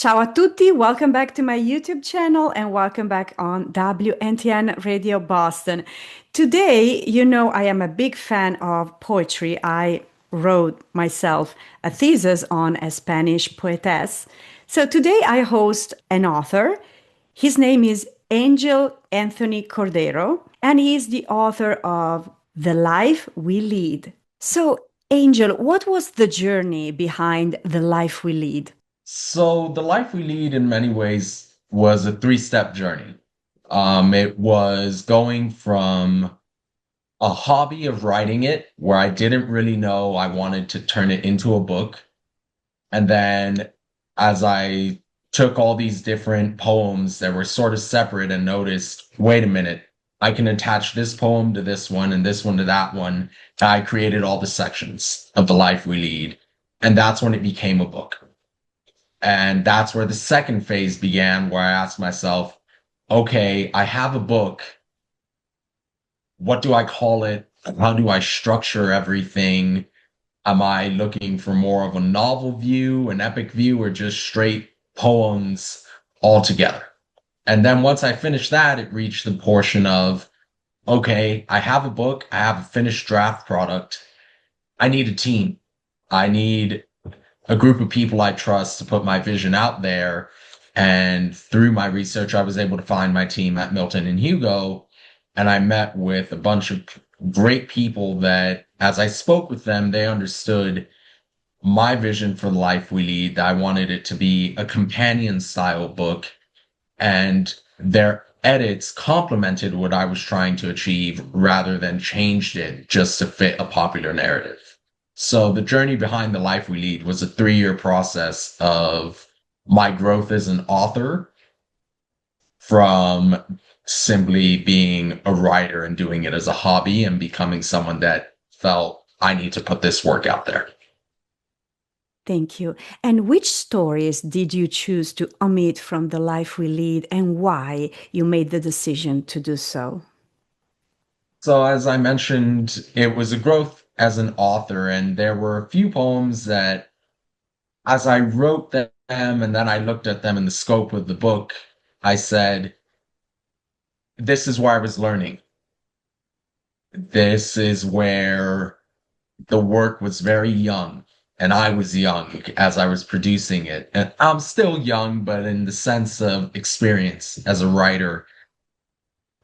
Ciao a tutti, welcome back to my YouTube channel and welcome back on WNTN Radio Boston. Today, I am a big fan of poetry. I wrote myself a thesis on a Spanish poetess. So today I host an author. His name is Angel Anthony Cordero, and he is the author of The Life We Lead. So, Angel, what was the journey behind The Life We Lead? So the life we lead in many ways was a three-step journey. It was going from a hobby of writing it where I didn't really know I wanted to turn it into a book. And then as I took all these different poems that were sort of separate and noticed, wait a minute, I can attach this poem to this one and this one to that one. I created all the sections of the life we lead. And that's when it became a book. And that's where the second phase began, where I asked myself, okay, I have a book. What do I call it? How do I structure everything? Am I looking for more of a novel view, an epic view, or just straight poems altogether? And then once I finished that, it reached the portion of, okay, I have a book, I have a finished draft product. I need a team. I need a group of people I trust to put my vision out there. And through my research, I was able to find my team at Milton and Hugo. And I met with a bunch of great people that, as I spoke with them, they understood my vision for the life we lead. I wanted it to be a companion style book, and their edits complemented what I was trying to achieve rather than changed it just to fit a popular narrative. So the journey behind the life we lead was a 3-year process of my growth as an author from simply being a writer and doing it as a hobby and becoming someone that felt I need to put this work out there. Thank you. And which stories did you choose to omit from The Life We Lead and why you made the decision to do so? So as I mentioned, it was a growth as an author, and there were a few poems that as I wrote them and then I looked at them in the scope of the book, I said, this is where I was learning. This is where the work was very young and I was young as I was producing it. And I'm still young, but in the sense of experience as a writer.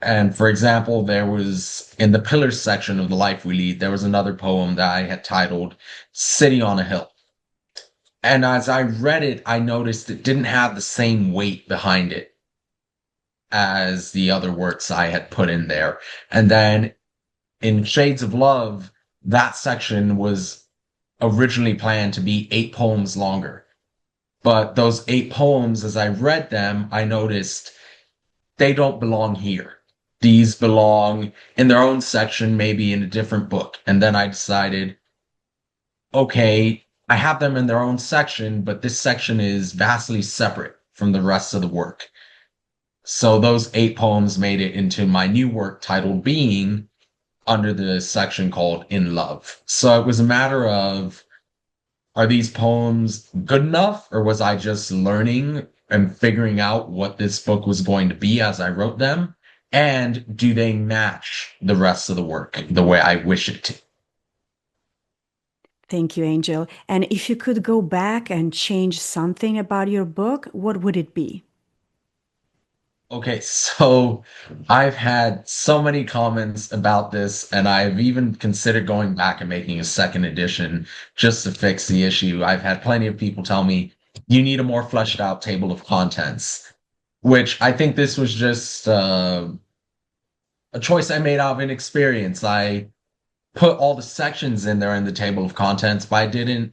And for example, there was in the pillars section of The Life We Lead, there was another poem that I had titled City on a Hill. And as I read it, I noticed it didn't have the same weight behind it as the other works I had put in there. And then in Shades of Love, that section was originally planned to be 8 poems longer. But those 8 poems, as I read them, I noticed they don't belong here. These belong in their own section, maybe in a different book. And then I decided, okay, I have them in their own section, but this section is vastly separate from the rest of the work. So those 8 poems made it into my new work titled Being, under the section called In Love. So it was a matter of, are these poems good enough, or was I just learning and figuring out what this book was going to be as I wrote them? And do they match the rest of the work the way I wish it to? Thank you, Angel. And if you could go back and change something about your book, what would it be? Okay, so I've had so many comments about this, and I've even considered going back and making a second edition just to fix the issue. I've had plenty of people tell me you need a more fleshed out table of contents, which I think this was just a choice I made out of inexperience. I put all the sections in there in the table of contents, but I didn't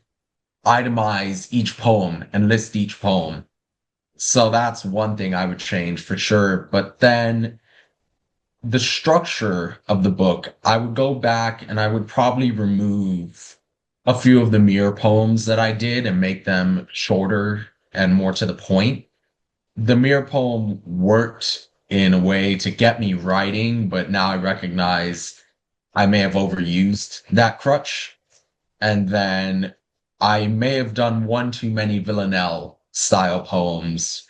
itemize each poem and list each poem. So that's one thing I would change for sure. But then the structure of the book, I would go back and I would probably remove a few of the mirror poems that I did and make them shorter and more to the point. The mirror poem worked in a way to get me writing, but now I recognize I may have overused that crutch. And then I may have done one too many villanelle style poems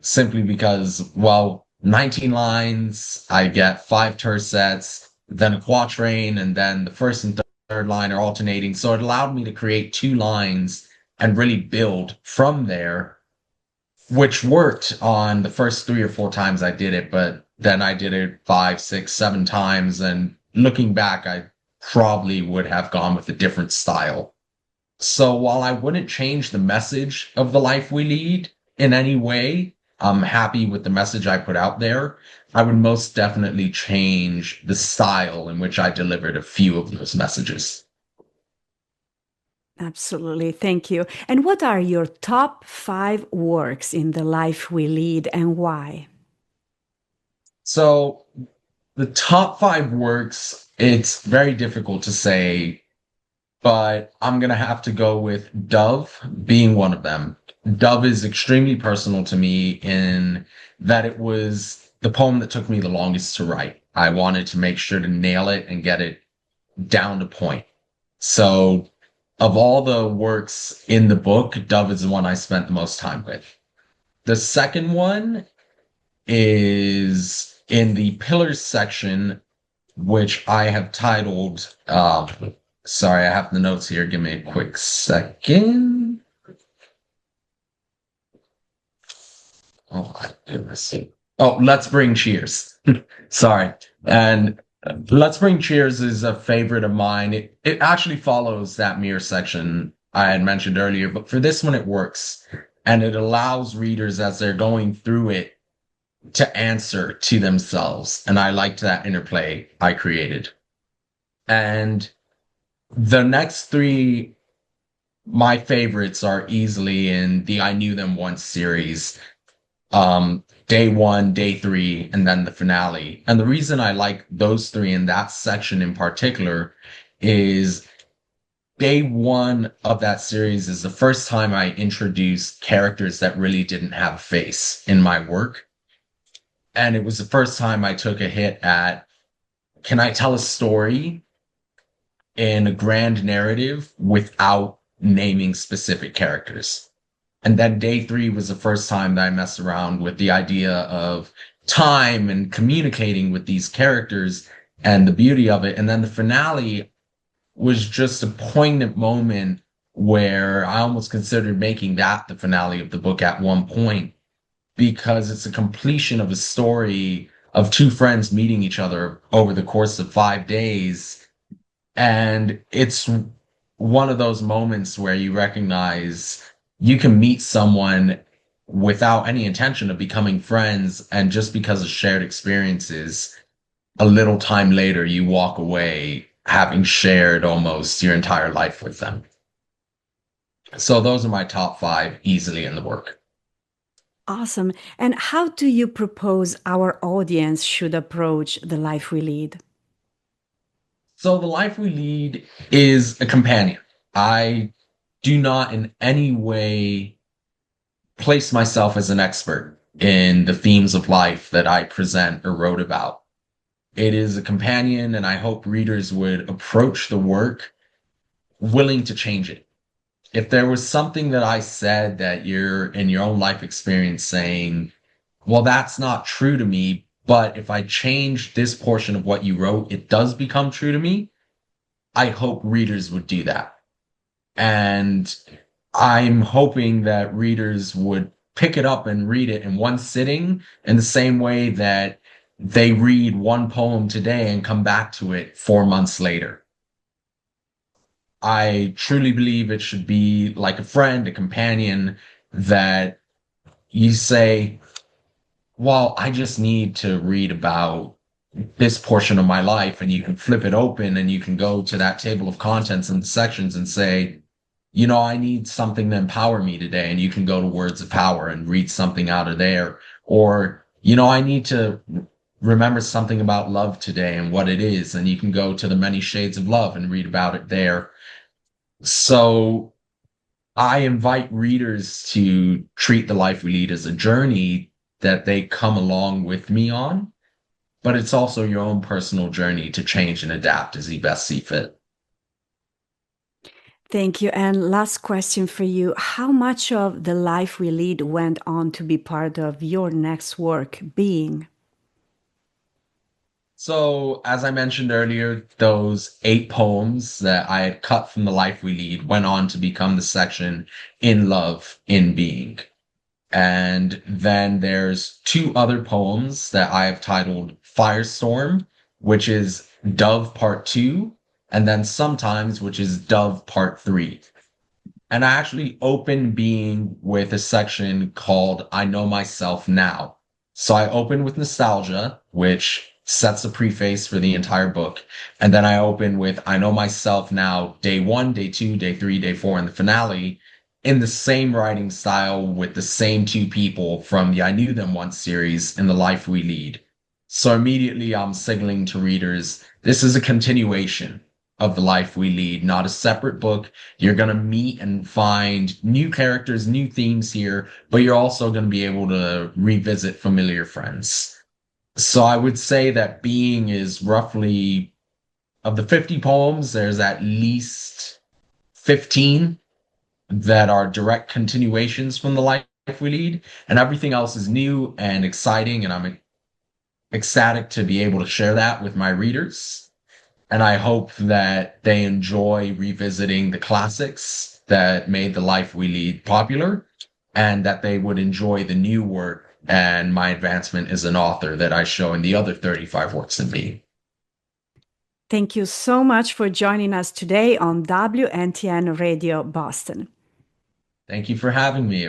simply because, well, 19 lines, I get five tercets, then a quatrain, and then the first and third line are alternating. So it allowed me to create two lines and really build from there, which worked on the first three or four times I did it, but then I did it five, six, seven times. And looking back, I probably would have gone with a different style. So while I wouldn't change the message of the life we lead in any way, I'm happy with the message I put out there. I would most definitely change the style in which I delivered a few of those messages. Absolutely. Thank you. And what are your top five works in the life we lead and why? So the top five works, it's very difficult to say, but I'm going to have to go with Dove being one of them. Dove is extremely personal to me in that it was the poem that took me the longest to write. I wanted to make sure to nail it and get it down to point. So, of all the works in the book, Dove is the one I spent the most time with. The second one is in the Pillars section, which I have titled, sorry, I have the notes here. Give me a quick second. Oh, my goodness. Oh, Let's Bring Cheers. Sorry. And Let's Bring Cheers is a favorite of mine. It actually follows that mirror section I had mentioned earlier, but for this one, it works. And it allows readers as they're going through it to answer to themselves. And I liked that interplay I created. And the next three, my favorites are easily in the I Knew Them Once series. Day one, day three, and then the finale. And the reason I like those three in that section in particular is day one of that series is the first time I introduced characters that really didn't have a face in my work. And it was the first time I took a hit at, can I tell a story in a grand narrative without naming specific characters? And then day three was the first time that I messed around with the idea of time and communicating with these characters and the beauty of it. And then the finale was just a poignant moment where I almost considered making that the finale of the book at one point because it's a completion of a story of two friends meeting each other over the course of 5 days. And it's one of those moments where you recognize you can meet someone without any intention of becoming friends. And just because of shared experiences, a little time later, you walk away having shared almost your entire life with them. So those are my top five easily in the work. Awesome. And how do you propose our audience should approach the life we lead? So the life we lead is a companion. I do not in any way place myself as an expert in the themes of life that I present or wrote about. It is a companion, and I hope readers would approach the work willing to change it. If there was something that I said that you're in your own life experience saying, well, that's not true to me, but if I change this portion of what you wrote, it does become true to me. I hope readers would do that. And I'm hoping that readers would pick it up and read it in one sitting in the same way that they read one poem today and come back to it 4 months later. I truly believe it should be like a friend, a companion that you say, well, I just need to read about this portion of my life. And you can flip it open and you can go to that table of contents and sections and say, I need something to empower me today. And you can go to Words of Power and read something out of there. Or, I need to remember something about love today and what it is. And you can go to the Many Shades of Love and read about it there. So I invite readers to treat the life we lead as a journey that they come along with me on, but it's also your own personal journey to change and adapt as you best see fit. Thank you. And last question for you. How much of the life we lead went on to be part of your next work, Being? So, as I mentioned earlier, those 8 poems that I had cut from The Life We Lead went on to become the section In Love, in Being. And then there's 2 other poems that I have titled Firestorm, which is Dove Part 2, and then Sometimes, which is Dove Part 3. And I actually open Being with a section called I Know Myself Now. So I open with nostalgia, which sets a preface for the entire book. And then I open with I Know Myself Now, day 1, day 2, day 3, day 4, and the finale in the same writing style with the same 2 people from the I Knew Them Once series in The Life We Lead. So immediately I'm signaling to readers, this is a continuation of The Life We Lead, not a separate book. You're going to meet and find new characters, new themes here, but you're also going to be able to revisit familiar friends. So I would say that Being is roughly, of the 50 poems, there's at least 15 that are direct continuations from The Life We Lead, and everything else is new and exciting, and I'm ecstatic to be able to share that with my readers. And I hope that they enjoy revisiting the classics that made The Life We Lead popular, and that they would enjoy the new work and my advancement as an author that I show in the other 35 works in me. Thank you so much for joining us today on WNTN Radio Boston. Thank you for having me.